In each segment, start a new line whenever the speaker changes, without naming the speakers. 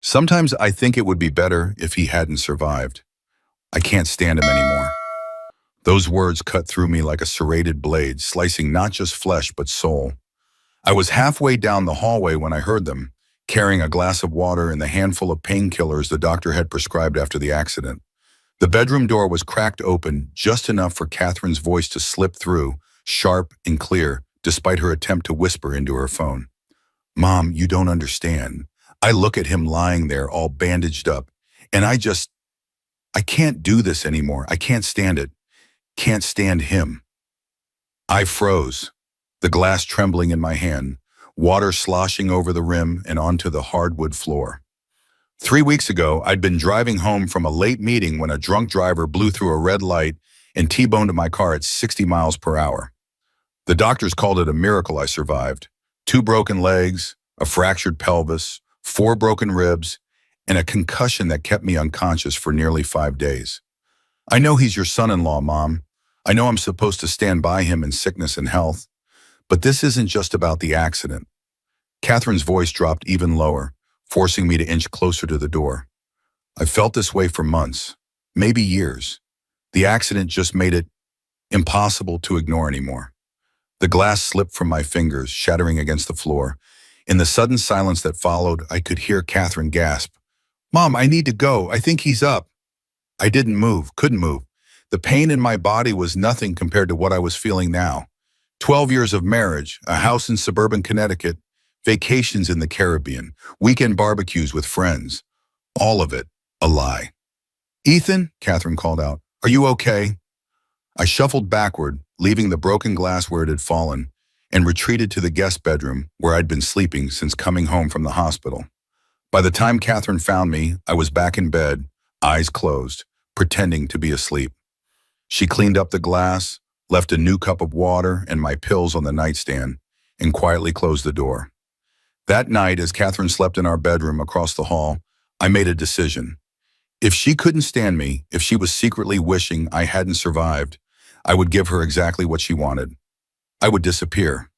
Sometimes I think it would be better if he hadn't survived. I can't stand him anymore. Those words cut through me like a serrated blade, slicing not just flesh but soul. I was halfway down the hallway when I heard them, carrying a glass of water and the handful of painkillers the doctor had prescribed after the accident. The bedroom door was cracked open just enough for Catherine's voice to slip through, sharp and clear, despite her attempt to whisper into her phone. "Mom, you don't understand." I look at him lying there all bandaged up, and I can't do this anymore. I can't stand it. Can't stand him. I froze, the glass trembling in my hand, water sloshing over the rim and onto the hardwood floor. 3 weeks ago, I'd been driving home from a late meeting when a drunk driver blew through a red light and T-boned my car at 60 miles per hour. The doctors called it a miracle I survived. 2 broken legs, a fractured pelvis, 4 broken ribs, and a concussion that kept me unconscious for nearly 5 days. I know he's your son-in-law, Mom. I know I'm supposed to stand by him in sickness and health. But this isn't just about the accident. Catherine's voice dropped even lower, forcing me to inch closer to the door. I've felt this way for months, maybe years. The accident just made it impossible to ignore anymore. The glass slipped from my fingers, shattering against the floor. In the sudden silence that followed, I could hear Catherine gasp, "Mom, I need to go. I think he's up." I didn't move, couldn't move. The pain in my body was nothing compared to what I was feeling now. 12 years of marriage, a house in suburban Connecticut, vacations in the Caribbean, weekend barbecues with friends. All of it a lie. "Ethan," Catherine called out, "are you okay?" I shuffled backward, leaving the broken glass where it had fallen, and retreated to the guest bedroom where I'd been sleeping since coming home from the hospital. By the time Catherine found me, I was back in bed, eyes closed, pretending to be asleep. She cleaned up the glass, left a new cup of water and my pills on the nightstand, and quietly closed the door. That night, as Catherine slept in our bedroom across the hall, I made a decision. If she couldn't stand me, if she was secretly wishing I hadn't survived, I would give her exactly what she wanted. I would disappear,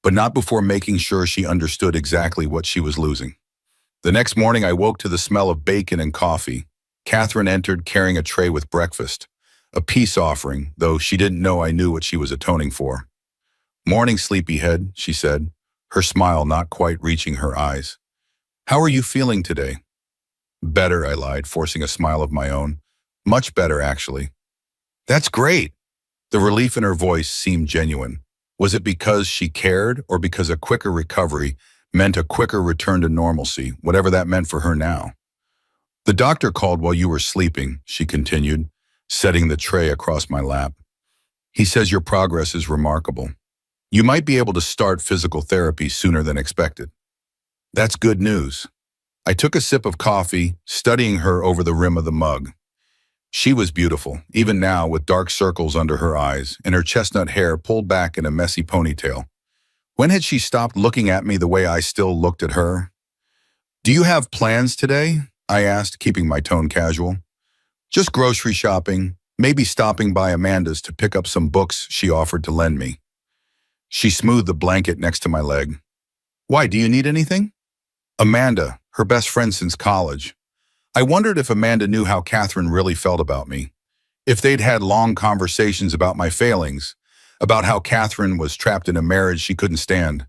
but not before making sure she understood exactly what she was losing. The next morning, I woke to the smell of bacon and coffee. Catherine entered carrying a tray with breakfast, a peace offering, though she didn't know I knew what she was atoning for. "Morning, sleepyhead," she said, her smile not quite reaching her eyes. "How are you feeling today?" "Better," I lied, forcing a smile of my own. "Much better, actually." "That's great." The relief in her voice seemed genuine. Was it because she cared or because a quicker recovery meant a quicker return to normalcy, whatever that meant for her now? "The doctor called while you were sleeping," she continued, setting the tray across my lap. "He says your progress is remarkable. You might be able to start physical therapy sooner than expected." "That's good news." I took a sip of coffee, studying her over the rim of the mug. She was beautiful, even now with dark circles under her eyes and her chestnut hair pulled back in a messy ponytail. When had she stopped looking at me the way I still looked at her? "Do you have plans today?" I asked, keeping my tone casual. "Just grocery shopping, maybe stopping by Amanda's to pick up some books she offered to lend me." She smoothed the blanket next to my leg. "Why, do you need anything?" "Amanda, her best friend since college." I wondered if Amanda knew how Catherine really felt about me, if they'd had long conversations about my failings, about how Catherine was trapped in a marriage she couldn't stand.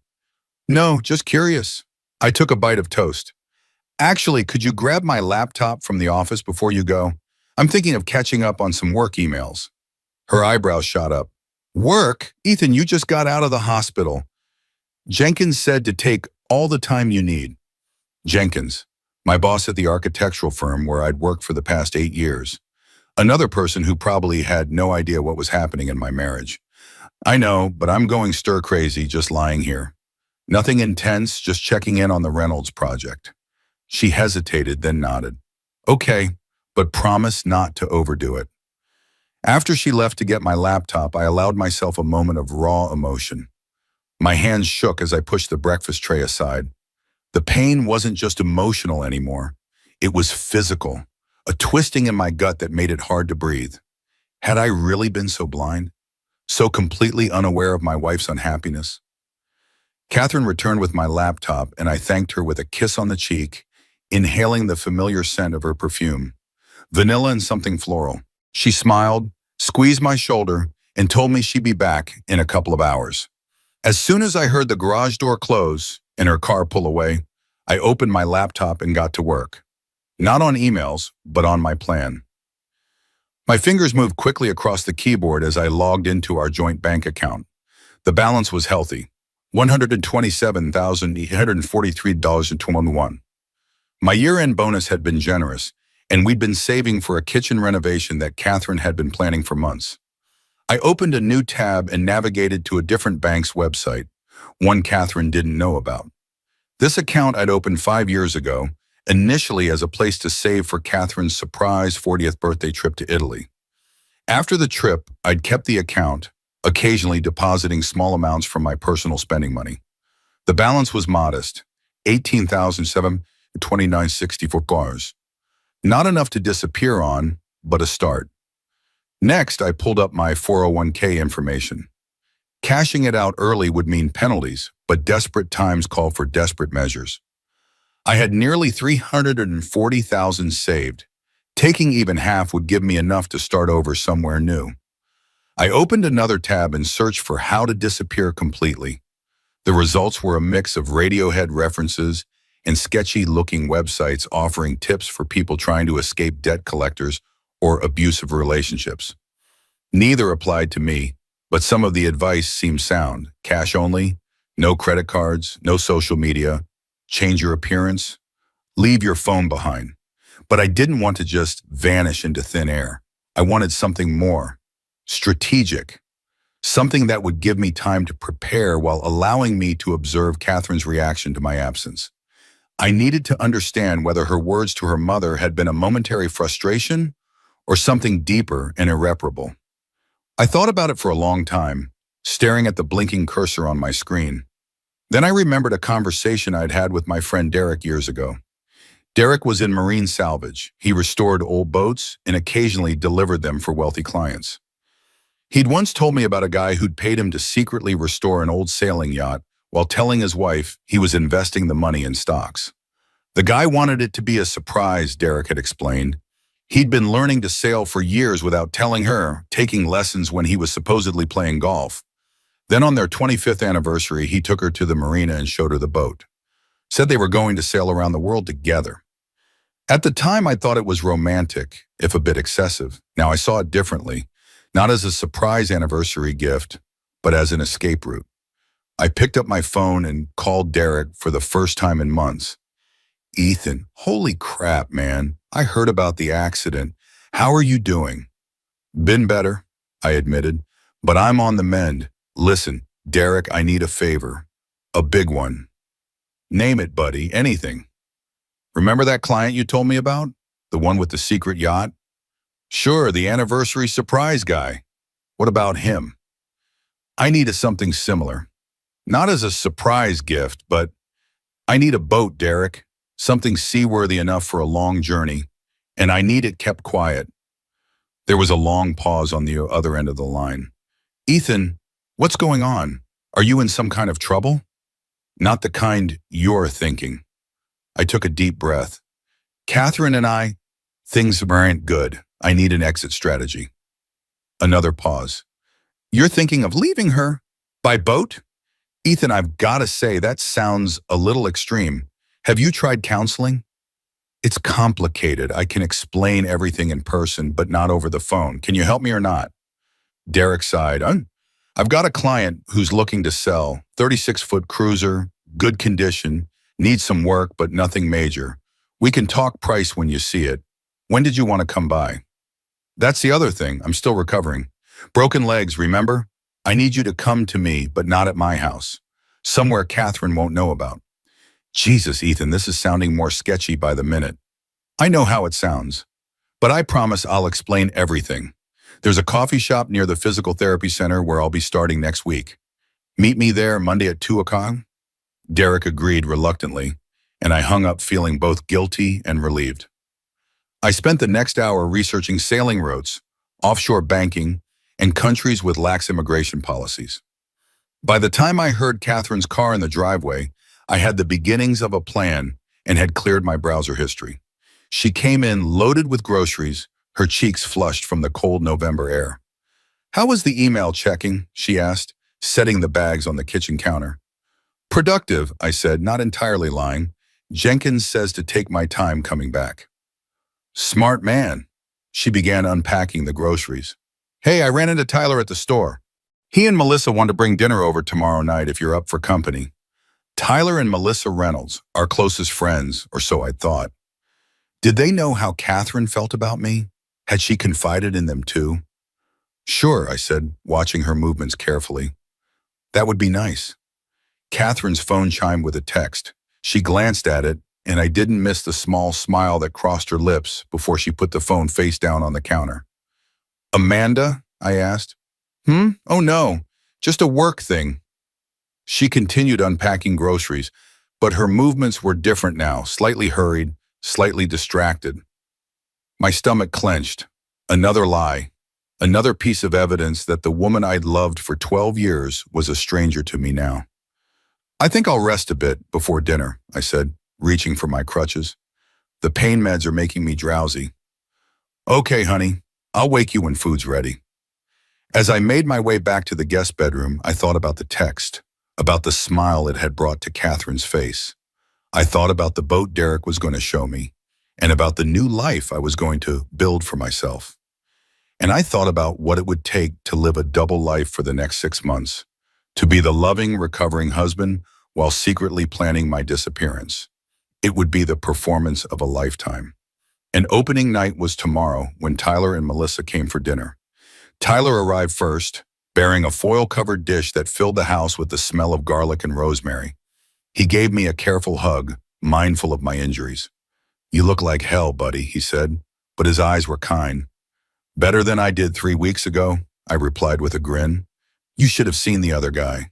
"No, just curious." I took a bite of toast. "Actually, could you grab my laptop from the office before you go? I'm thinking of catching up on some work emails." Her eyebrows shot up. "Work? Ethan, you just got out of the hospital. Jenkins said to take all the time you need." Jenkins, my boss at the architectural firm where I'd worked for the past 8 years. Another person who probably had no idea what was happening in my marriage. "I know, but I'm going stir crazy just lying here. Nothing intense, just checking in on the Reynolds project." She hesitated, then nodded. "Okay, but promise not to overdo it." After she left to get my laptop, I allowed myself a moment of raw emotion. My hands shook as I pushed the breakfast tray aside. The pain wasn't just emotional anymore. It was physical, a twisting in my gut that made it hard to breathe. Had I really been so blind? So completely unaware of my wife's unhappiness? Catherine returned with my laptop, and I thanked her with a kiss on the cheek inhaling the familiar scent of her perfume, vanilla and something floral. She smiled, squeezed my shoulder, and told me she'd be back in a couple of hours. As soon as I heard the garage door close and her car pull away, I opened my laptop and got to work. Not on emails, but on my plan. My fingers moved quickly across the keyboard as I logged into our joint bank account. The balance was healthy, $127,843.21. My year-end bonus had been generous, and we'd been saving for a kitchen renovation that Catherine had been planning for months. I opened a new tab and navigated to a different bank's website, one Catherine didn't know about. This account I'd opened 5 years ago, initially as a place to save for Catherine's surprise 40th birthday trip to Italy. After the trip, I'd kept the account, occasionally depositing small amounts from my personal spending money. The balance was modest, $18,729.64. Not enough to disappear on, but a start. Next, I pulled up my 401k information. Cashing it out early would mean penalties, but desperate times call for desperate measures. I had nearly $340,000 saved. Taking even half would give me enough to start over somewhere new. I opened another tab and searched for how to disappear completely. The results were a mix of Radiohead references and sketchy-looking websites offering tips for people trying to escape debt collectors or abusive relationships. Neither applied to me, but some of the advice seemed sound. Cash only, no credit cards, no social media, change your appearance, leave your phone behind. But I didn't want to just vanish into thin air. I wanted something more, strategic, something that would give me time to prepare while allowing me to observe Catherine's reaction to my absence. I needed to understand whether her words to her mother had been a momentary frustration or something deeper and irreparable. I thought about it for a long time, staring at the blinking cursor on my screen. Then I remembered a conversation I'd had with my friend Derek years ago. Derek was in marine salvage. He restored old boats and occasionally delivered them for wealthy clients. He'd once told me about a guy who'd paid him to secretly restore an old sailing yacht while telling his wife he was investing the money in stocks. The guy wanted it to be a surprise, Derek had explained. He'd been learning to sail for years without telling her, taking lessons when he was supposedly playing golf. Then on their 25th anniversary, he took her to the marina and showed her the boat. Said they were going to sail around the world together. At the time, I thought it was romantic, if a bit excessive. Now I saw it differently, not as a surprise anniversary gift, but as an escape route. I picked up my phone and called Derek for the first time in months. Ethan, holy crap, man. I heard about the accident. How are you doing? Been better, I admitted, but I'm on the mend. Listen, Derek, I need a favor. A big one. Name it, buddy, anything. Remember that client you told me about? The one with the secret yacht? Sure, the anniversary surprise guy. What about him? I need something similar. Not as a surprise gift, but I need a boat, Derek. Something seaworthy enough for a long journey, and I need it kept quiet. There was a long pause on the other end of the line. Ethan, what's going on? Are you in some kind of trouble? Not the kind you're thinking. I took a deep breath. Catherine and I, things aren't good. I need an exit strategy. Another pause. You're thinking of leaving her? By boat? Ethan, I've got to say, that sounds a little extreme. Have you tried counseling? It's complicated. I can explain everything in person, but not over the phone. Can you help me or not? Derek sighed. I've got a client who's looking to sell, 36-foot cruiser, good condition, needs some work, but nothing major. We can talk price when you see it. When did you want to come by? That's the other thing. I'm still recovering. Broken legs, remember? I need you to come to me, but not at my house. Somewhere Catherine won't know about. Jesus, Ethan, this is sounding more sketchy by the minute. I know how it sounds, but I promise I'll explain everything. There's a coffee shop near the physical therapy center where I'll be starting next week. Meet me there Monday at 2 o'clock? Derek agreed reluctantly, and I hung up feeling both guilty and relieved. I spent the next hour researching sailing routes, offshore banking, and countries with lax immigration policies. By the time I heard Catherine's car in the driveway, I had the beginnings of a plan, and had cleared my browser history. She came in loaded with groceries, her cheeks flushed from the cold November air. "How was the email checking?" she asked, setting the bags on the kitchen counter. "Productive," I said, not entirely lying. "Jenkins says to take my time coming back." "Smart man." She began unpacking the groceries. "Hey, I ran into Tyler at the store. He and Melissa want to bring dinner over tomorrow night if you're up for company." Tyler and Melissa Reynolds, our closest friends, or so I thought. Did they know how Catherine felt about me? Had she confided in them too? "Sure," I said, watching her movements carefully. "That would be nice." Catherine's phone chimed with a text. She glanced at it, and I didn't miss the small smile that crossed her lips before she put the phone face down on the counter. "Amanda?" I asked. "Oh no, just a work thing." She continued unpacking groceries, but her movements were different now, slightly hurried, slightly distracted. My stomach clenched. Another lie. Another piece of evidence that the woman I'd loved for 12 years was a stranger to me now. "I think I'll rest a bit before dinner," I said, reaching for my crutches. "The pain meds are making me drowsy." "Okay, honey, I'll wake you when food's ready." As I made my way back to the guest bedroom, I thought about the text, about the smile it had brought to Catherine's face. I thought about the boat Derek was going to show me, and about the new life I was going to build for myself. And I thought about what it would take to live a double life for the next 6 months, to be the loving, recovering husband while secretly planning my disappearance. It would be the performance of a lifetime. And opening night was tomorrow when Tyler and Melissa came for dinner. Tyler arrived first, bearing a foil-covered dish that filled the house with the smell of garlic and rosemary. He gave me a careful hug, mindful of my injuries. "You look like hell, buddy," he said, but his eyes were kind. "Better than I did 3 weeks ago," I replied with a grin. "You should have seen the other guy."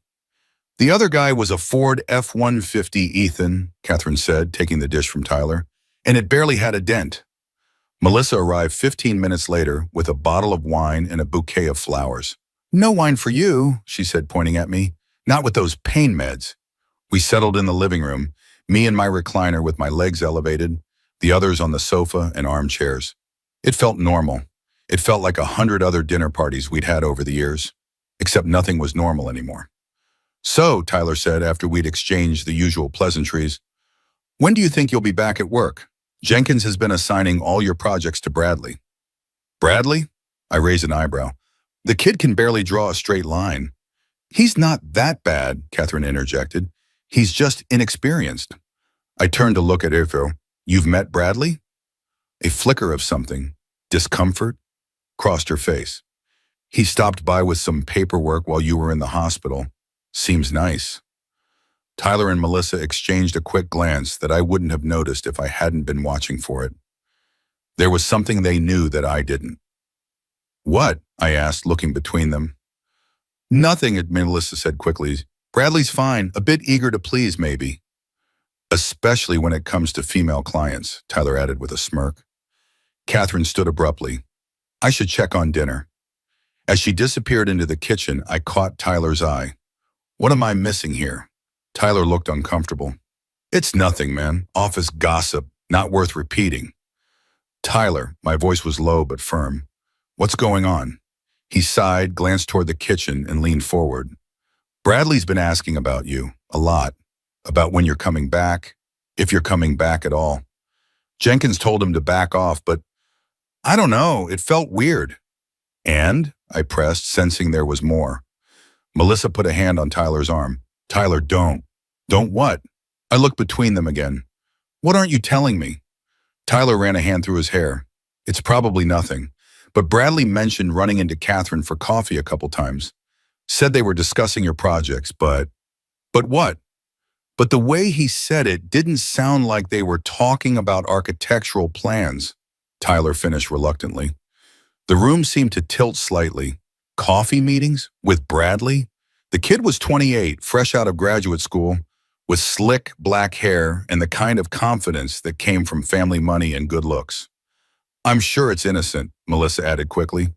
"The other guy was a Ford F-150, Ethan," Catherine said, taking the dish from Tyler, "and it barely had a dent." Melissa arrived 15 minutes later with a bottle of wine and a bouquet of flowers. "No wine for you," she said, pointing at me. "Not with those pain meds." We settled in the living room, me in my recliner with my legs elevated, the others on the sofa and armchairs. It felt normal. It felt like 100 other dinner parties we'd had over the years, except nothing was normal anymore. "So," Tyler said after we'd exchanged the usual pleasantries, "when do you think you'll be back at work? Jenkins has been assigning all your projects to Bradley." "Bradley?" I raised an eyebrow. "The kid can barely draw a straight line." "He's not that bad," Catherine interjected. "He's just inexperienced." I turned to look at Irfo. "You've met Bradley?" A flicker of something, discomfort, crossed her face. "He stopped by with some paperwork while you were in the hospital. Seems nice." Tyler and Melissa exchanged a quick glance that I wouldn't have noticed if I hadn't been watching for it. There was something they knew that I didn't. "What?" I asked, looking between them. "Nothing," Melissa said quickly. "Bradley's fine, a bit eager to please, maybe." "Especially when it comes to female clients," Tyler added with a smirk. Catherine stood abruptly. "I should check on dinner." As she disappeared into the kitchen, I caught Tyler's eye. "What am I missing here?" Tyler looked uncomfortable. "It's nothing, man. Office gossip, not worth repeating." "Tyler," my voice was low but firm. "What's going on?" He sighed, glanced toward the kitchen, and leaned forward. "Bradley's been asking about you, a lot. About when you're coming back, if you're coming back at all. Jenkins told him to back off, but I don't know, it felt weird." "And?" I pressed, sensing there was more. Melissa put a hand on Tyler's arm. "Tyler, don't." "Don't what?" I looked between them again. "What aren't you telling me?" Tyler ran a hand through his hair. "It's probably nothing, but Bradley mentioned running into Catherine for coffee a couple times. Said they were discussing your projects, but..." "But what?" "But the way he said it didn't sound like they were talking about architectural plans," Tyler finished reluctantly. The room seemed to tilt slightly. Coffee meetings? With Bradley? The kid was 28, fresh out of graduate school, with slick black hair and the kind of confidence that came from family money and good looks. "I'm sure it's innocent," Melissa added quickly.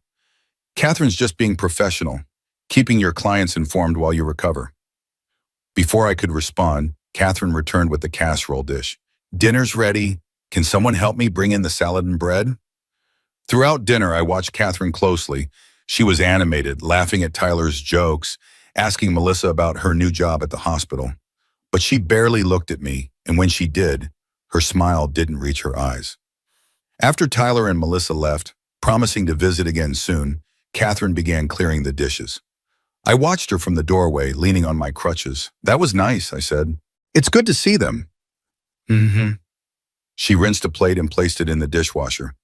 "Catherine's just being professional, keeping your clients informed while you recover." Before I could respond, Catherine returned with the casserole dish. Dinner's ready. Can someone help me bring in the salad and bread? Throughout dinner, I watched Catherine closely. She was animated, laughing at Tyler's jokes, asking Melissa about her new job at the hospital. But she barely looked at me, and when she did, her smile didn't reach her eyes. After Tyler and Melissa left, promising to visit again soon, Catherine began clearing the dishes. I watched her from the doorway, leaning on my crutches. That was nice, I said. It's good to see them. Mm-hmm. She rinsed a plate and placed it in the dishwasher.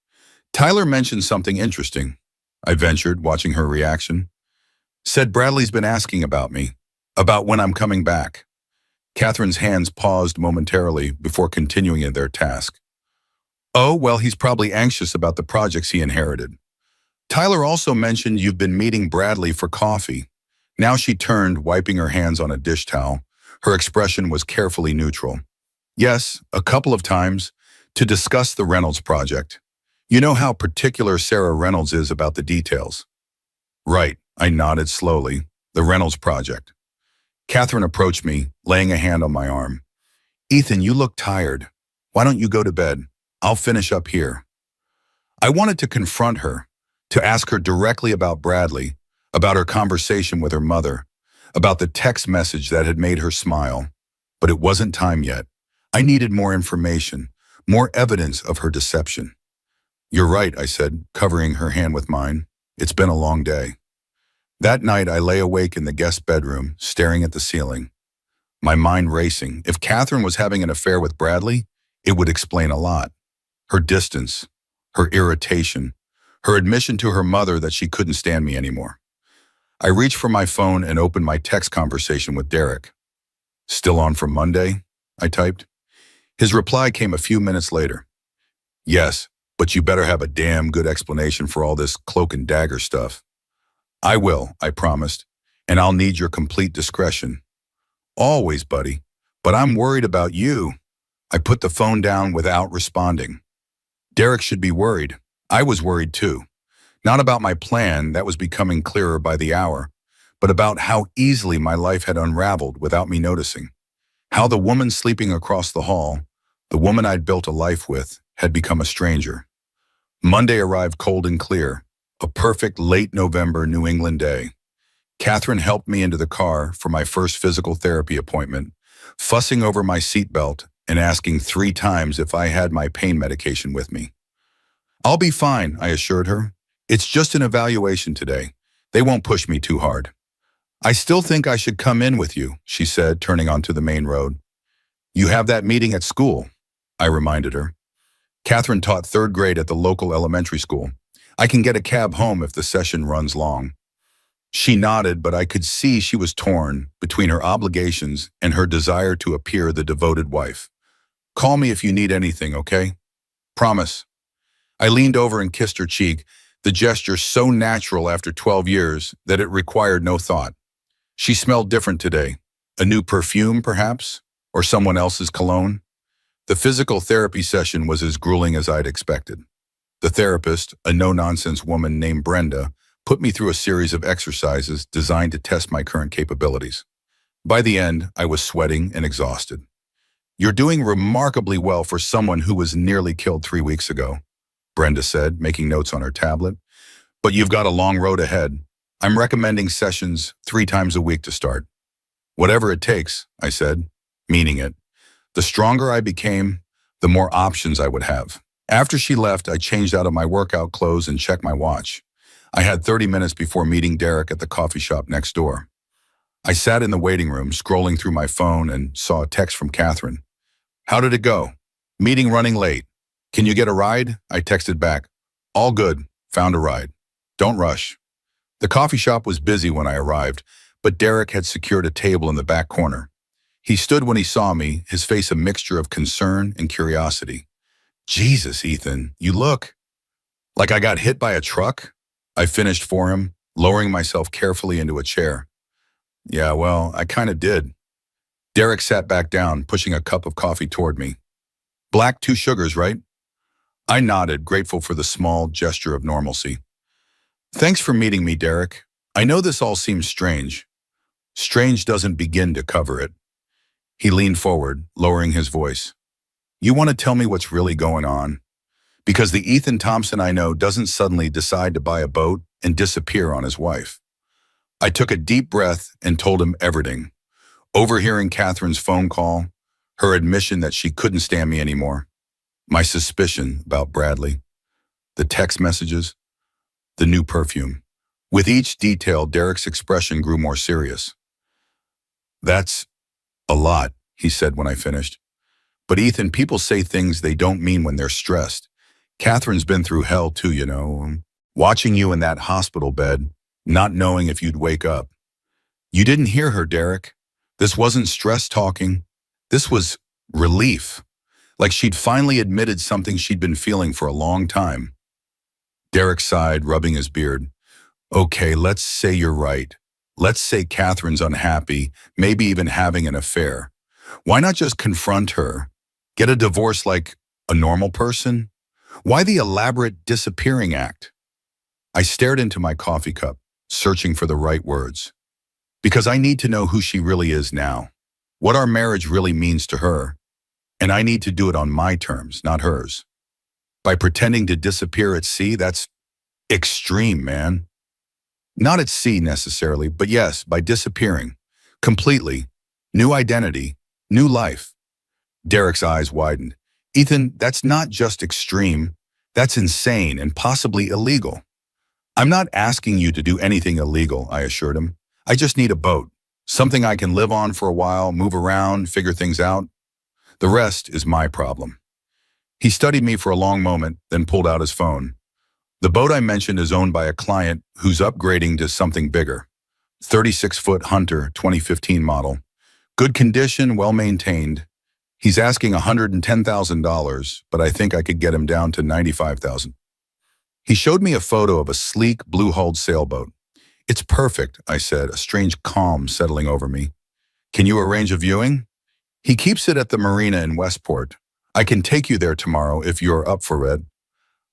Tyler mentioned something interesting. I ventured, watching her reaction. Said Bradley's been asking about me, about when I'm coming back. Catherine's hands paused momentarily before continuing in their task. Oh, well, he's probably anxious about the projects he inherited. Tyler also mentioned you've been meeting Bradley for coffee. Now she turned, wiping her hands on a dish towel. Her expression was carefully neutral. Yes, a couple of times, to discuss the Reynolds project. You know how particular Sarah Reynolds is about the details. Right, I nodded slowly. The Reynolds project. Catherine approached me, laying a hand on my arm. Ethan, you look tired. Why don't you go to bed? I'll finish up here. I wanted to confront her, to ask her directly about Bradley, about her conversation with her mother, about the text message that had made her smile. But it wasn't time yet. I needed more information, more evidence of her deception. You're right, I said, covering her hand with mine. It's been a long day. That night, I lay awake in the guest bedroom, staring at the ceiling. My mind racing. If Catherine was having an affair with Bradley, it would explain a lot. Her distance, her irritation, her admission to her mother that she couldn't stand me anymore. I reached for my phone and opened my text conversation with Derek. Still on for Monday? I typed. His reply came a few minutes later. Yes, but you better have a damn good explanation for all this cloak and dagger stuff. I will, I promised, and I'll need your complete discretion. Always, buddy, but I'm worried about you. I put the phone down without responding. Derek should be worried. I was worried too. Not about my plan, that was becoming clearer by the hour, but about how easily my life had unraveled without me noticing. How the woman sleeping across the hall, the woman I'd built a life with, had become a stranger. Monday arrived cold and clear, a perfect late November New England day. Catherine helped me into the car for my first physical therapy appointment, fussing over my seatbelt and asking 3 times if I had my pain medication with me. I'll be fine, I assured her. It's just an evaluation today. They won't push me too hard. I still think I should come in with you, she said, turning onto the main road. You have that meeting at school, I reminded her. Catherine taught 3rd grade at the local elementary school. I can get a cab home if the session runs long. She nodded, but I could see she was torn between her obligations and her desire to appear the devoted wife. Call me if you need anything, okay? Promise. I leaned over and kissed her cheek, the gesture so natural after 12 years that it required no thought. She smelled different today. A new perfume, perhaps? Or someone else's cologne? The physical therapy session was as grueling as I'd expected. The therapist, a no-nonsense woman named Brenda, put me through a series of exercises designed to test my current capabilities. By the end, I was sweating and exhausted. You're doing remarkably well for someone who was nearly killed 3 weeks ago, Brenda said, making notes on her tablet. But you've got a long road ahead. I'm recommending sessions 3 times a week to start. Whatever it takes, I said, meaning it. The stronger I became, the more options I would have. After she left, I changed out of my workout clothes and checked my watch. I had 30 minutes before meeting Derek at the coffee shop next door. I sat in the waiting room, scrolling through my phone, and saw a text from Catherine. How did it go? Meeting running late. Can you get a ride? I texted back. All good. Found a ride. Don't rush. The coffee shop was busy when I arrived, but Derek had secured a table in the back corner. He stood when he saw me, his face a mixture of concern and curiosity. Jesus, Ethan, you look like I got hit by a truck. I finished for him, lowering myself carefully into a chair. Yeah, well, I kind of did. Derek sat back down, pushing a cup of coffee toward me. Black, 2 sugars, right? I nodded, grateful for the small gesture of normalcy. Thanks for meeting me, Derek. I know this all seems strange. Strange doesn't begin to cover it. He leaned forward, lowering his voice. You want to tell me what's really going on? Because the Ethan Thompson I know doesn't suddenly decide to buy a boat and disappear on his wife. I took a deep breath and told him everything. Overhearing Catherine's phone call, her admission that she couldn't stand me anymore, my suspicion about Bradley, the text messages, the new perfume. With each detail, Derek's expression grew more serious. That's a lot, he said when I finished. But Ethan, people say things they don't mean when they're stressed. Catherine's been through hell too, you know. Watching you in that hospital bed, not knowing if you'd wake up. You didn't hear her, Derek. This wasn't stress talking. This was relief. Like she'd finally admitted something she'd been feeling for a long time. Derek sighed, rubbing his beard. Okay, let's say you're right. Let's say Catherine's unhappy, maybe even having an affair. Why not just confront her? Get a divorce like a normal person? Why the elaborate disappearing act? I stared into my coffee cup, searching for the right words. Because I need to know who she really is now, what our marriage really means to her, and I need to do it on my terms, not hers. By pretending to disappear at sea, that's extreme, man. Not at sea necessarily, but yes, by disappearing. Completely. New identity. New life. Derek's eyes widened. Ethan, that's not just extreme. That's insane and possibly illegal. I'm not asking you to do anything illegal, I assured him. I just need a boat. Something I can live on for a while, move around, figure things out. The rest is my problem. He studied me for a long moment, then pulled out his phone. The boat I mentioned is owned by a client who's upgrading to something bigger. 36-foot Hunter 2015 model. Good condition, well-maintained. He's asking $110,000, but I think I could get him down to $95,000. He showed me a photo of a sleek, blue-hulled sailboat. It's perfect, I said, a strange calm settling over me. Can you arrange a viewing? He keeps it at the marina in Westport. I can take you there tomorrow if you're up for it.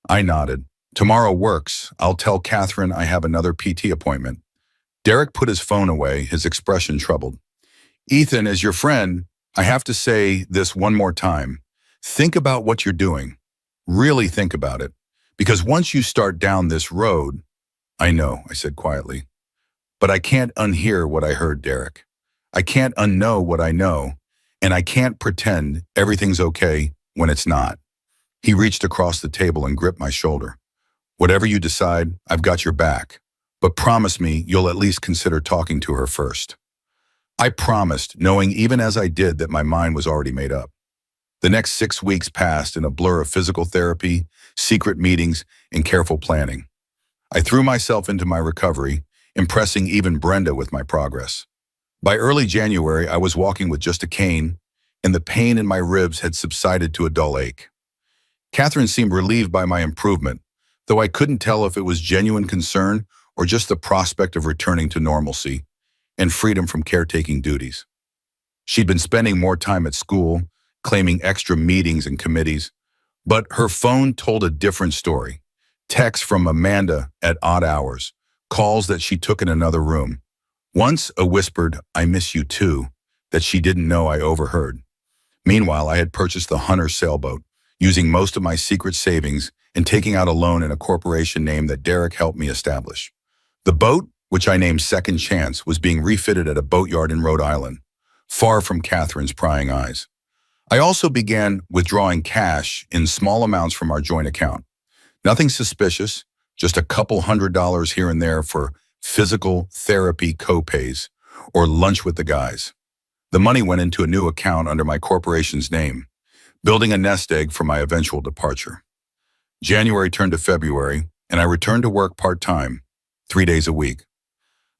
I nodded. Tomorrow works. I'll tell Catherine I have another PT appointment. Derek put his phone away, his expression troubled. Ethan, as your friend, I have to say this one more time. Think about what you're doing. Really think about it. Because once you start down this road, I know, I said quietly, but I can't unhear what I heard, Derek. I can't unknow what I know, and I can't pretend everything's okay when it's not. He reached across the table and gripped my shoulder. Whatever you decide, I've got your back, but promise me you'll at least consider talking to her first. I promised, knowing even as I did that my mind was already made up. The next 6 weeks passed in a blur of physical therapy, secret meetings, and careful planning. I threw myself into my recovery, impressing even Brenda with my progress. By early January, I was walking with just a cane, and the pain in my ribs had subsided to a dull ache. Catherine seemed relieved by my improvement, though I couldn't tell if it was genuine concern or just the prospect of returning to normalcy and freedom from caretaking duties. She'd been spending more time at school, claiming extra meetings and committees, but her phone told a different story. Texts from Amanda at odd hours, calls that she took in another room. Once a whispered, "I miss you too," that she didn't know I overheard. Meanwhile, I had purchased the Hunter sailboat, using most of my secret savings and taking out a loan in a corporation name that Derek helped me establish. The boat, which I named Second Chance, was being refitted at a boatyard in Rhode Island, far from Catherine's prying eyes. I also began withdrawing cash in small amounts from our joint account. Nothing suspicious, just a couple $100 here and there for physical therapy co-pays or lunch with the guys. The money went into a new account under my corporation's name, building a nest egg for my eventual departure. January turned to February, and I returned to work part-time, 3 days a week.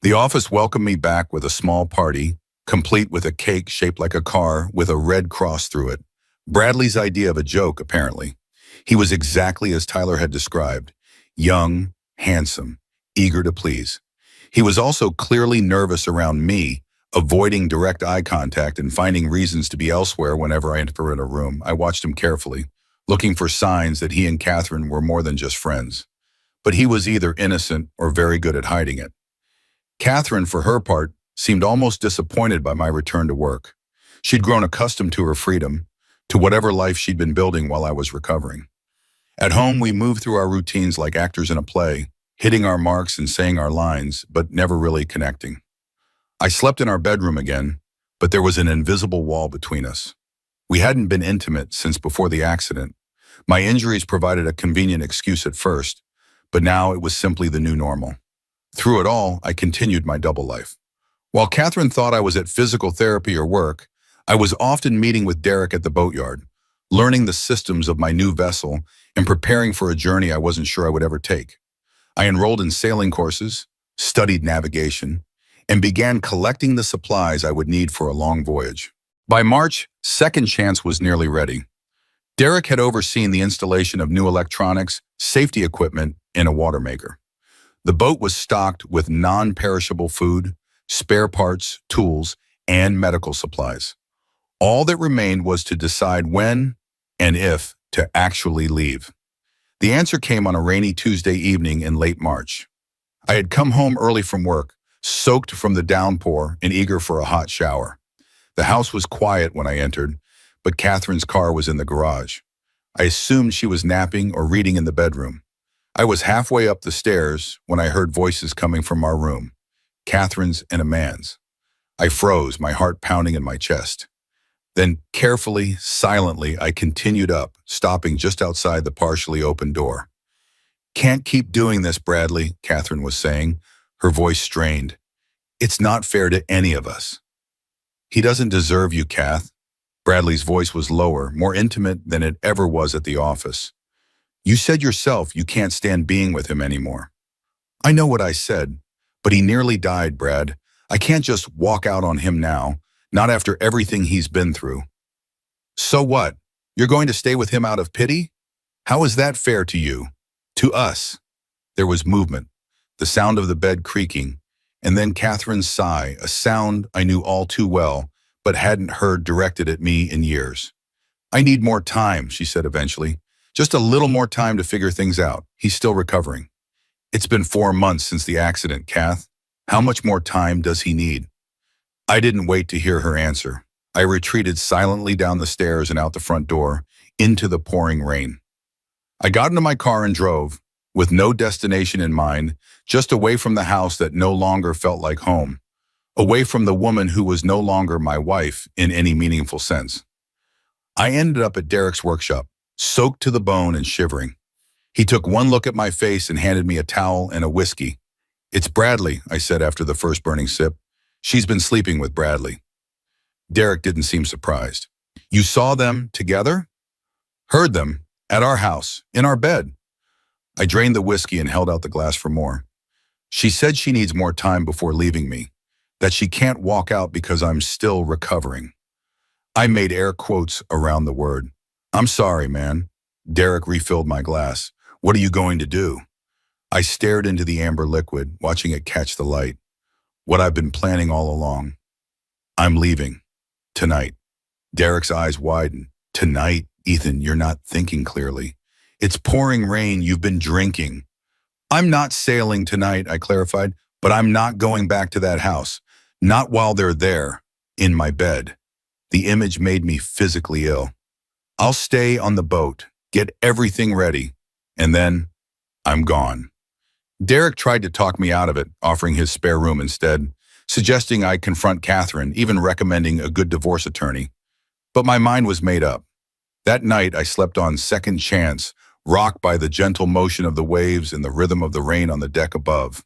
The office welcomed me back with a small party, complete with a cake shaped like a car with a red cross through it. Bradley's idea of a joke, apparently. He was exactly as Tyler had described, young, handsome, eager to please. He was also clearly nervous around me, avoiding direct eye contact and finding reasons to be elsewhere whenever I entered a room. I watched him carefully, looking for signs that he and Catherine were more than just friends. But he was either innocent or very good at hiding it. Catherine, for her part, seemed almost disappointed by my return to work. She'd grown accustomed to her freedom, to whatever life she'd been building while I was recovering. At home, we moved through our routines like actors in a play, hitting our marks and saying our lines, but never really connecting. I slept in our bedroom again, but there was an invisible wall between us. We hadn't been intimate since before the accident. My injuries provided a convenient excuse at first, but now it was simply the new normal. Through it all, I continued my double life. While Catherine thought I was at physical therapy or work, I was often meeting with Derek at the boatyard, learning the systems of my new vessel and preparing for a journey I wasn't sure I would ever take. I enrolled in sailing courses, studied navigation, and began collecting the supplies I would need for a long voyage. By March, Second Chance was nearly ready. Derek had overseen the installation of new electronics, safety equipment, and a water maker. The boat was stocked with non-perishable food, spare parts, tools, and medical supplies. All that remained was to decide when and if to actually leave. The answer came on a rainy Tuesday evening in late March. I had come home early from work, soaked from the downpour and eager for a hot shower. The house was quiet when I entered, but Catherine's car was in the garage. I assumed she was napping or reading in the bedroom. I was halfway up the stairs when I heard voices coming from our room, Catherine's and a man's. I froze, my heart pounding in my chest. Then carefully, silently, I continued up, stopping just outside the partially open door. "Can't keep doing this, Bradley," Catherine was saying, her voice strained. "It's not fair to any of us." "He doesn't deserve you, Kath." Bradley's voice was lower, more intimate than it ever was at the office. "You said yourself you can't stand being with him anymore." "I know what I said, but he nearly died, Brad. I can't just walk out on him now, not after everything he's been through." "So what? You're going to stay with him out of pity? How is that fair to you? To us?" There was movement, the sound of the bed creaking, and then Catherine's sigh, a sound I knew all too well, but hadn't heard directed at me in years. "I need more time," she said eventually. "Just a little more time to figure things out. He's still recovering." "It's been 4 months since the accident, Kath. How much more time does he need?" I didn't wait to hear her answer. I retreated silently down the stairs and out the front door, into the pouring rain. I got into my car and drove, with no destination in mind, just away from the house that no longer felt like home, away from the woman who was no longer my wife in any meaningful sense. I ended up at Derek's workshop, soaked to the bone and shivering. He took one look at my face and handed me a towel and a whiskey. "It's Bradley," I said after the first burning sip. "She's been sleeping with Bradley." Derek didn't seem surprised. "You saw them together?" "Heard them. At our house. In our bed." I drained the whiskey and held out the glass for more. "She said she needs more time before leaving me, that she can't walk out because I'm still recovering." I made air quotes around the word. "I'm sorry, man." Derek refilled my glass. "What are you going to do?" I stared into the amber liquid, watching it catch the light. "What I've been planning all along. I'm leaving. Tonight." Derek's eyes widened. "Tonight? Ethan, you're not thinking clearly. It's pouring rain, you've been drinking." "I'm not sailing tonight," I clarified, "but I'm not going back to that house. Not while they're there, in my bed." The image made me physically ill. "I'll stay on the boat, get everything ready, and then I'm gone." Derek tried to talk me out of it, offering his spare room instead, suggesting I confront Catherine, even recommending a good divorce attorney. But my mind was made up. That night, I slept on Second Chance, rocked by the gentle motion of the waves and the rhythm of the rain on the deck above.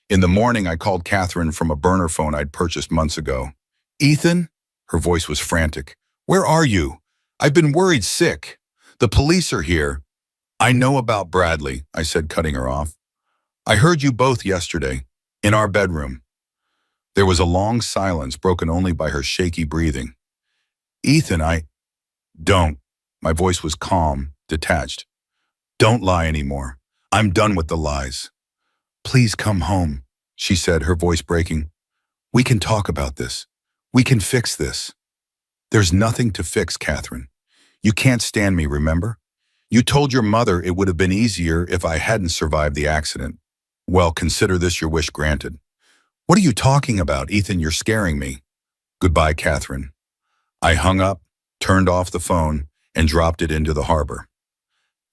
In the morning, I called Catherine from a burner phone I'd purchased months ago. "Ethan?" Her voice was frantic. "Where are you? I've been worried sick. The police are here." "I know about Bradley," I said, cutting her off. "I heard you both yesterday, in our bedroom." There was a long silence, broken only by her shaky breathing. "Ethan, Don't." My voice was calm, detached. "Don't lie anymore. I'm done with the lies." "Please come home," she said, her voice breaking. "We can talk about this. We can fix this." "There's nothing to fix, Catherine. You can't stand me, remember? You told your mother it would have been easier if I hadn't survived the accident. Well, consider this your wish granted." "What are you talking about, Ethan? You're scaring me." "Goodbye, Catherine." I hung up, turned off the phone, and dropped it into the harbor.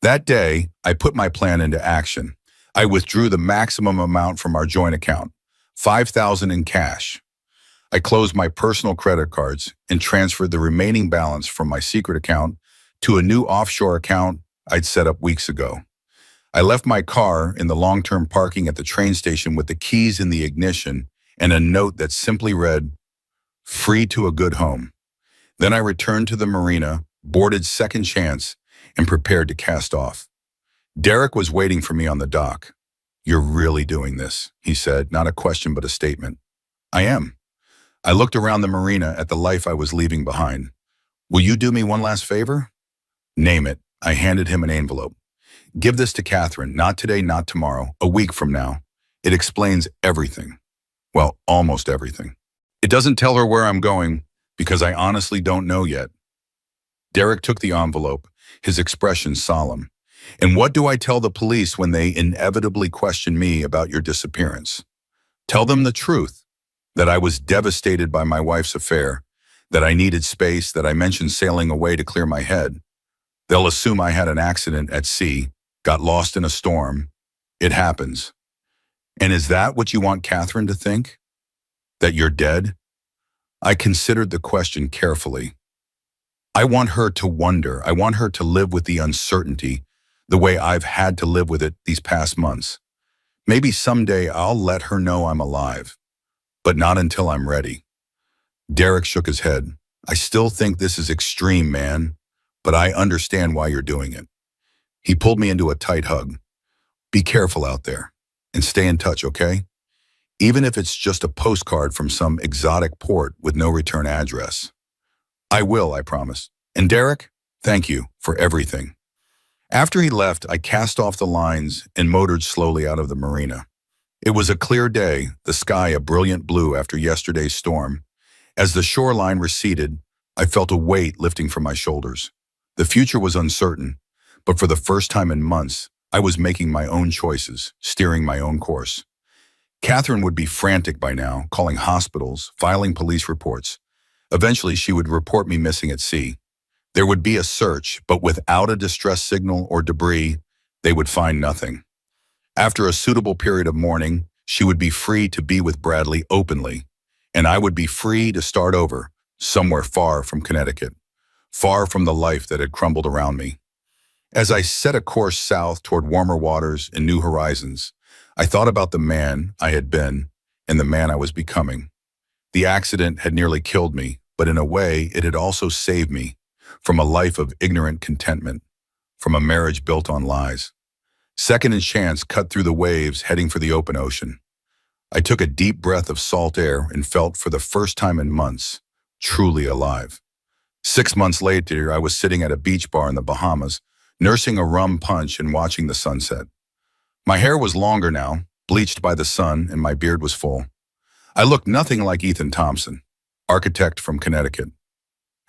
That day, I put my plan into action. I withdrew the maximum amount from our joint account, $5,000 in cash. I closed my personal credit cards and transferred the remaining balance from my secret account to a new offshore account I'd set up weeks ago. I left my car in the long-term parking at the train station with the keys in the ignition and a note that simply read, "Free to a good home." Then I returned to the marina, boarded Second Chance, and prepared to cast off. Derek was waiting for me on the dock. "You're really doing this," he said, not a question but a statement. "I am." I looked around the marina at the life I was leaving behind. "Will you do me one last favor?" "Name it." I handed him an envelope. "Give this to Catherine, not today, not tomorrow, a week from now. It explains everything. Well, almost everything. It doesn't tell her where I'm going, because I honestly don't know yet." Derek took the envelope, his expression solemn. "And what do I tell the police when they inevitably question me about your disappearance? Tell them the truth, that I was devastated by my wife's affair, that I needed space, that I mentioned sailing away to clear my head. They'll assume I had an accident at sea, got lost in a storm. It happens. And is that what you want Catherine to think? That you're dead?" I considered the question carefully. I want her to wonder. I want her to live with the uncertainty, the way I've had to live with it these past months. Maybe someday I'll let her know I'm alive, but not until I'm ready. Derek shook his head. "I still think this is extreme, man, but I understand why you're doing it." He pulled me into a tight hug. "Be careful out there, and stay in touch, okay? Even if it's just a postcard from some exotic port with no return address." "I will," I promised. "And Derek, thank you for everything." After he left, I cast off the lines and motored slowly out of the marina. It was a clear day, the sky a brilliant blue after yesterday's storm. As the shoreline receded, I felt a weight lifting from my shoulders. The future was uncertain, but for the first time in months, I was making my own choices, steering my own course. Catherine would be frantic by now, calling hospitals, filing police reports. Eventually, she would report me missing at sea. There would be a search, but without a distress signal or debris, they would find nothing. After a suitable period of mourning, she would be free to be with Bradley openly, and I would be free to start over, somewhere far from Connecticut, far from the life that had crumbled around me. As I set a course south toward warmer waters and new horizons, I thought about the man I had been and the man I was becoming. The accident had nearly killed me, but in a way, it had also saved me from a life of ignorant contentment, from a marriage built on lies. Second Chance cut through the waves, heading for the open ocean. I took a deep breath of salt air and felt, for the first time in months, truly alive. 6 months later, I was sitting at a beach bar in the Bahamas, nursing a rum punch and watching the sunset. My hair was longer now, bleached by the sun, and my beard was full. I looked nothing like Ethan Thompson, architect from Connecticut.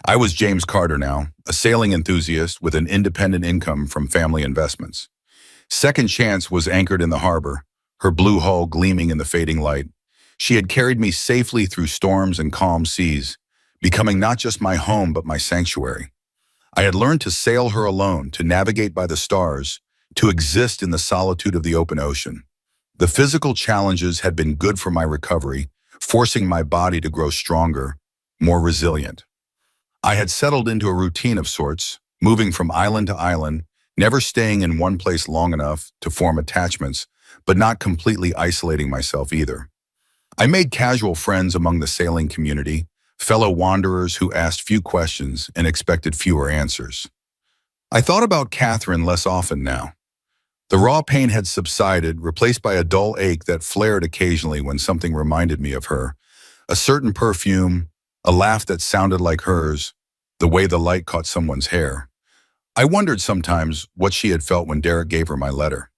I was James Carter now, a sailing enthusiast with an independent income from family investments. Second Chance was anchored in the harbor, her blue hull gleaming in the fading light. She had carried me safely through storms and calm seas, becoming not just my home but my sanctuary. I had learned to sail her alone, to navigate by the stars, to exist in the solitude of the open ocean. The physical challenges had been good for my recovery, forcing my body to grow stronger, more resilient. I had settled into a routine of sorts, moving from island to island, never staying in one place long enough to form attachments, but not completely isolating myself either. I made casual friends among the sailing community, fellow wanderers who asked few questions and expected fewer answers. I thought about Catherine less often now. The raw pain had subsided, replaced by a dull ache that flared occasionally when something reminded me of her. A certain perfume, a laugh that sounded like hers, the way the light caught someone's hair. I wondered sometimes what she had felt when Derek gave her my letter.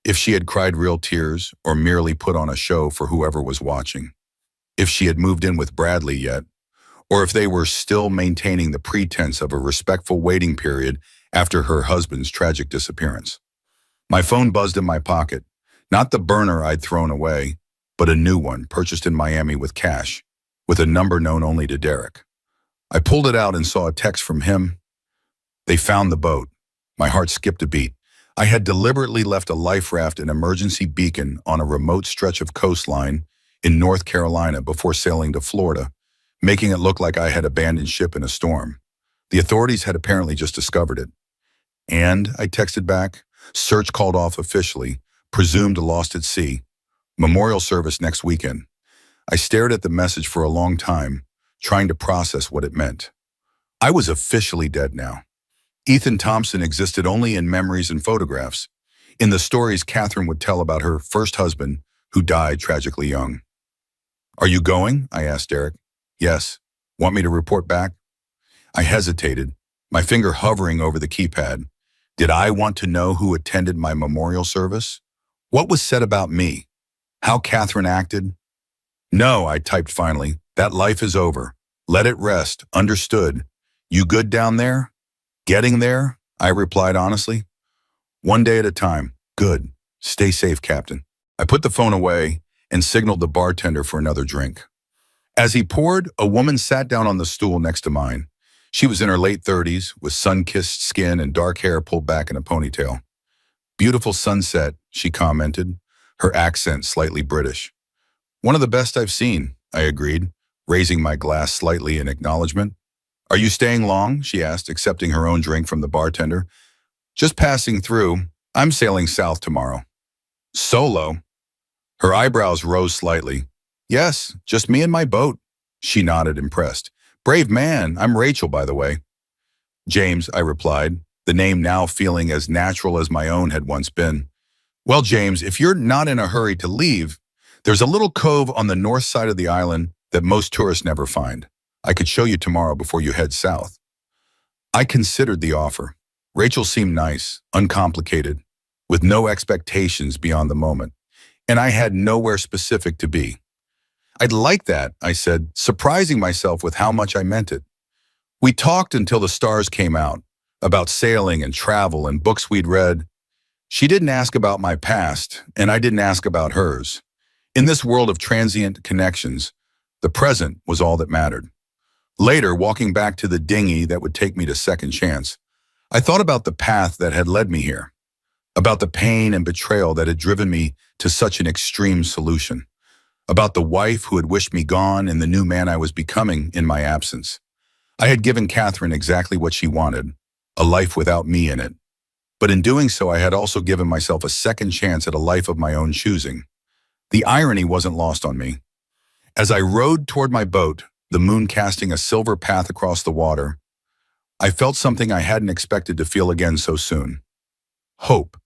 If she had cried real tears or merely put on a show for whoever was watching. If she had moved in with Bradley yet, or if they were still maintaining the pretense of a respectful waiting period after her husband's tragic disappearance. My phone buzzed in my pocket, not the burner I'd thrown away, but a new one purchased in Miami with cash, with a number known only to Derek. I pulled it out and saw a text from him. They found the boat. My heart skipped a beat. I had deliberately left a life raft and emergency beacon on a remote stretch of coastline in North Carolina before sailing to Florida, making it look like I had abandoned ship in a storm. The authorities had apparently just discovered it. And, I texted back, search called off officially, presumed lost at sea. Memorial service next weekend. I stared at the message for a long time, trying to process what it meant. I was officially dead now. Ethan Thompson existed only in memories and photographs, in the stories Catherine would tell about her first husband, who died tragically young. Are you going? I asked Derek. Yes. Want me to report back? I hesitated, my finger hovering over the keypad. Did I want to know who attended my memorial service? What was said about me? How Catherine acted? No, I typed finally. That life is over. Let it rest. Understood. You good down there? Getting there? I replied honestly. One day at a time. Good. Stay safe, Captain. I put the phone away and signaled the bartender for another drink. As he poured, a woman sat down on the stool next to mine. She was in her late 30s, with sun-kissed skin and dark hair pulled back in a ponytail. Beautiful sunset, she commented, her accent slightly British. One of the best I've seen, I agreed, raising my glass slightly in acknowledgement. Are you staying long? She asked, accepting her own drink from the bartender. Just passing through. I'm sailing south tomorrow. Solo? Her eyebrows rose slightly. Yes, just me and my boat. She nodded, impressed. Brave man, I'm Rachel, by the way. James, I replied, the name now feeling as natural as my own had once been. Well, James, if you're not in a hurry to leave, there's a little cove on the north side of the island that most tourists never find. I could show you tomorrow before you head south. I considered the offer. Rachel seemed nice, uncomplicated, with no expectations beyond the moment, and I had nowhere specific to be. I'd like that, I said, surprising myself with how much I meant it. We talked until the stars came out, about sailing and travel and books we'd read. She didn't ask about my past, and I didn't ask about hers. In this world of transient connections, the present was all that mattered. Later, walking back to the dinghy that would take me to Second Chance, I thought about the path that had led me here, about the pain and betrayal that had driven me to such an extreme solution, about the wife who had wished me gone and the new man I was becoming in my absence. I had given Catherine exactly what she wanted, a life without me in it. But in doing so, I had also given myself a second chance at a life of my own choosing. The irony wasn't lost on me. As I rowed toward my boat, the moon casting a silver path across the water, I felt something I hadn't expected to feel again so soon. Hope,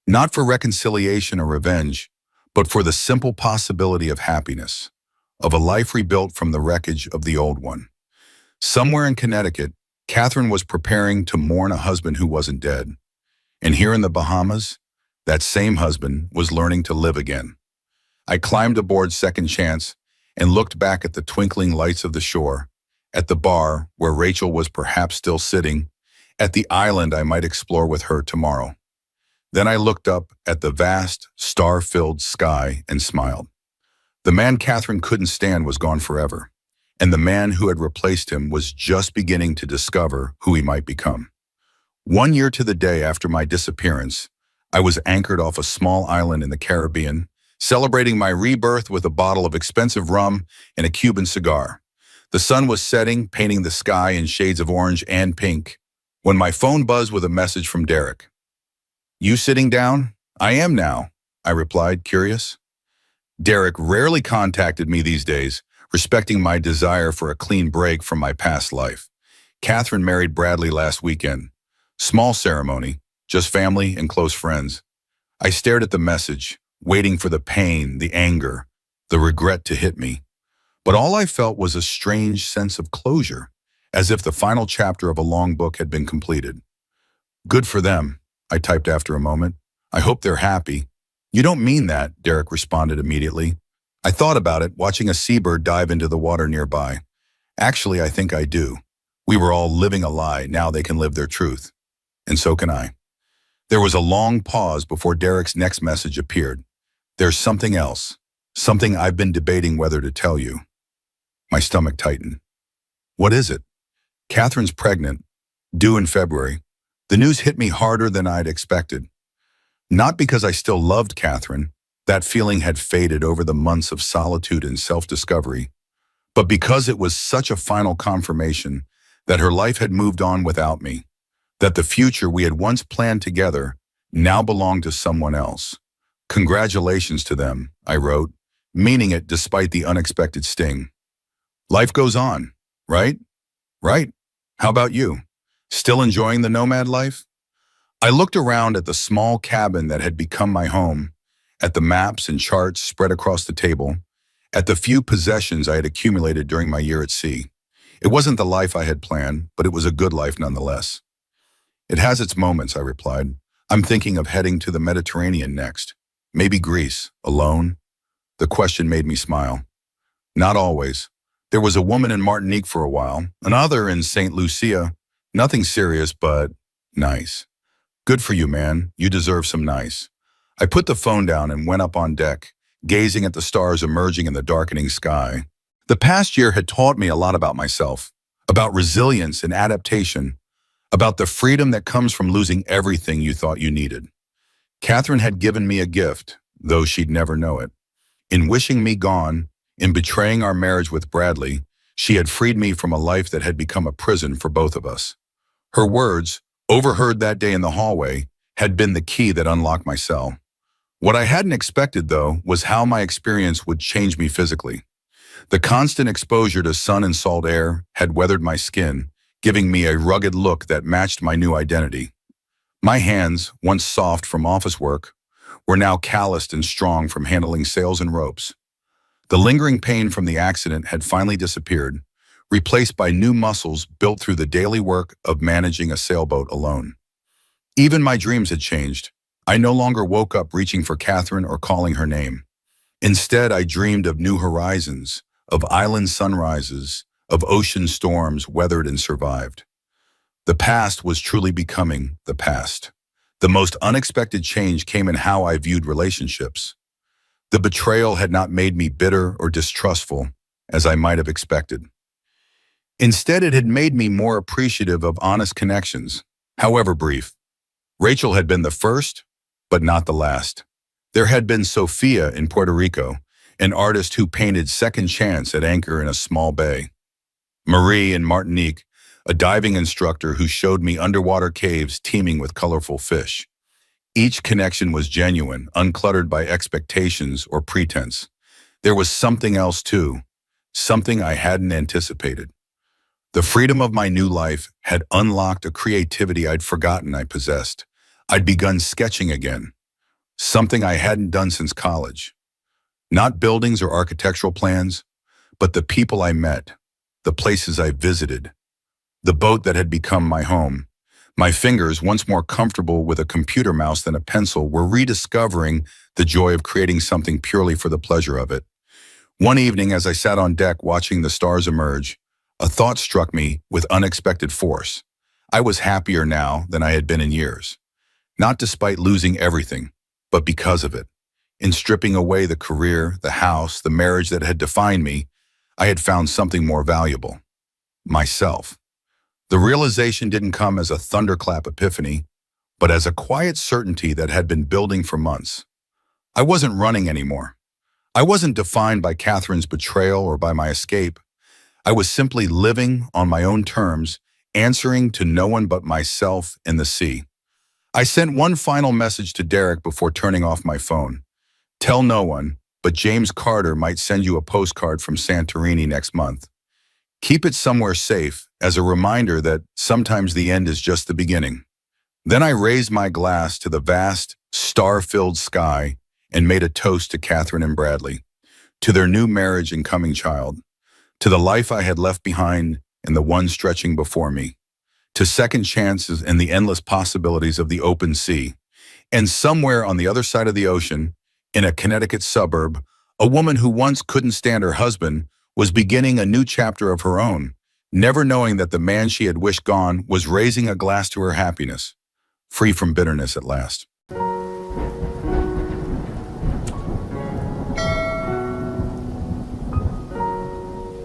not for reconciliation or revenge, but for the simple possibility of happiness, of a life rebuilt from the wreckage of the old one. Somewhere in Connecticut, Catherine was preparing to mourn a husband who wasn't dead. And here in the Bahamas, that same husband was learning to live again. I climbed aboard Second Chance and looked back at the twinkling lights of the shore, at the bar where Rachel was perhaps still sitting, at the island I might explore with her tomorrow. Then I looked up at the vast, star-filled sky and smiled. The man Catherine couldn't stand was gone forever, and the man who had replaced him was just beginning to discover who he might become. 1 year to the day after my disappearance, I was anchored off a small island in the Caribbean, celebrating my rebirth with a bottle of expensive rum and a Cuban cigar. The sun was setting, painting the sky in shades of orange and pink, when my phone buzzed with a message from Derek. You sitting down? I am now, I replied, curious. Derek rarely contacted me these days, respecting my desire for a clean break from my past life. Catherine married Bradley last weekend. Small ceremony, just family and close friends. I stared at the message, waiting for the pain, the anger, the regret to hit me. But all I felt was a strange sense of closure, as if the final chapter of a long book had been completed. Good for them, I typed after a moment. I hope they're happy. You don't mean that, Derek responded immediately. I thought about it, watching a seabird dive into the water nearby. Actually, I think I do. We were all living a lie, now they can live their truth. And so can I. There was a long pause before Derek's next message appeared. There's something else, something I've been debating whether to tell you. My stomach tightened. What is it? Catherine's pregnant, due in February. The news hit me harder than I'd expected. Not because I still loved Catherine, that feeling had faded over the months of solitude and self-discovery, but because it was such a final confirmation that her life had moved on without me, that the future we had once planned together now belonged to someone else. Congratulations to them, I wrote, meaning it despite the unexpected sting. Life goes on, right? Right. How about you? Still enjoying the nomad life? I looked around at the small cabin that had become my home, at the maps and charts spread across the table, at the few possessions I had accumulated during my year at sea. It wasn't the life I had planned, but it was a good life nonetheless. It has its moments, I replied. I'm thinking of heading to the Mediterranean next. Maybe Greece, alone? The question made me smile. Not always. There was a woman in Martinique for a while, another in St. Lucia. Nothing serious, but nice. Good for you, man. You deserve some nice. I put the phone down and went up on deck, gazing at the stars emerging in the darkening sky. The past year had taught me a lot about myself, about resilience and adaptation, about the freedom that comes from losing everything you thought you needed. Catherine had given me a gift, though she'd never know it. In wishing me gone, in betraying our marriage with Bradley, she had freed me from a life that had become a prison for both of us. Her words, overheard that day in the hallway, had been the key that unlocked my cell. What I hadn't expected, though, was how my experience would change me physically. The constant exposure to sun and salt air had weathered my skin, giving me a rugged look that matched my new identity. My hands, once soft from office work, were now calloused and strong from handling sails and ropes. The lingering pain from the accident had finally disappeared, replaced by new muscles built through the daily work of managing a sailboat alone. Even my dreams had changed. I no longer woke up reaching for Catherine or calling her name. Instead, I dreamed of new horizons, of island sunrises, of ocean storms weathered and survived. The past was truly becoming the past. The most unexpected change came in how I viewed relationships. The betrayal had not made me bitter or distrustful, as I might have expected. Instead, it had made me more appreciative of honest connections, however brief. Rachel had been the first, but not the last. There had been Sophia in Puerto Rico, an artist who painted Second Chance at anchor in a small bay. Marie in Martinique, a diving instructor who showed me underwater caves teeming with colorful fish. Each connection was genuine, uncluttered by expectations or pretense. There was something else too, something I hadn't anticipated. The freedom of my new life had unlocked a creativity I'd forgotten I possessed. I'd begun sketching again, something I hadn't done since college. Not buildings or architectural plans, but the people I met, the places I visited, the boat that had become my home. My fingers, once more comfortable with a computer mouse than a pencil, were rediscovering the joy of creating something purely for the pleasure of it. One evening, as I sat on deck watching the stars emerge, a thought struck me with unexpected force. I was happier now than I had been in years. Not despite losing everything, but because of it. In stripping away the career, the house, the marriage that had defined me, I had found something more valuable. Myself. The realization didn't come as a thunderclap epiphany, but as a quiet certainty that had been building for months. I wasn't running anymore. I wasn't defined by Catherine's betrayal or by my escape. I was simply living on my own terms, answering to no one but myself and the sea. I sent one final message to Derek before turning off my phone. Tell no one, but James Carter might send you a postcard from Santorini next month. Keep it somewhere safe as a reminder that sometimes the end is just the beginning. Then I raised my glass to the vast, star-filled sky and made a toast to Catherine and Bradley, to their new marriage and coming child, to the life I had left behind and the one stretching before me, to second chances and the endless possibilities of the open sea. And somewhere on the other side of the ocean, in a Connecticut suburb, a woman who once couldn't stand her husband was beginning a new chapter of her own, never knowing that the man she had wished gone was raising a glass to her happiness, free from bitterness at last.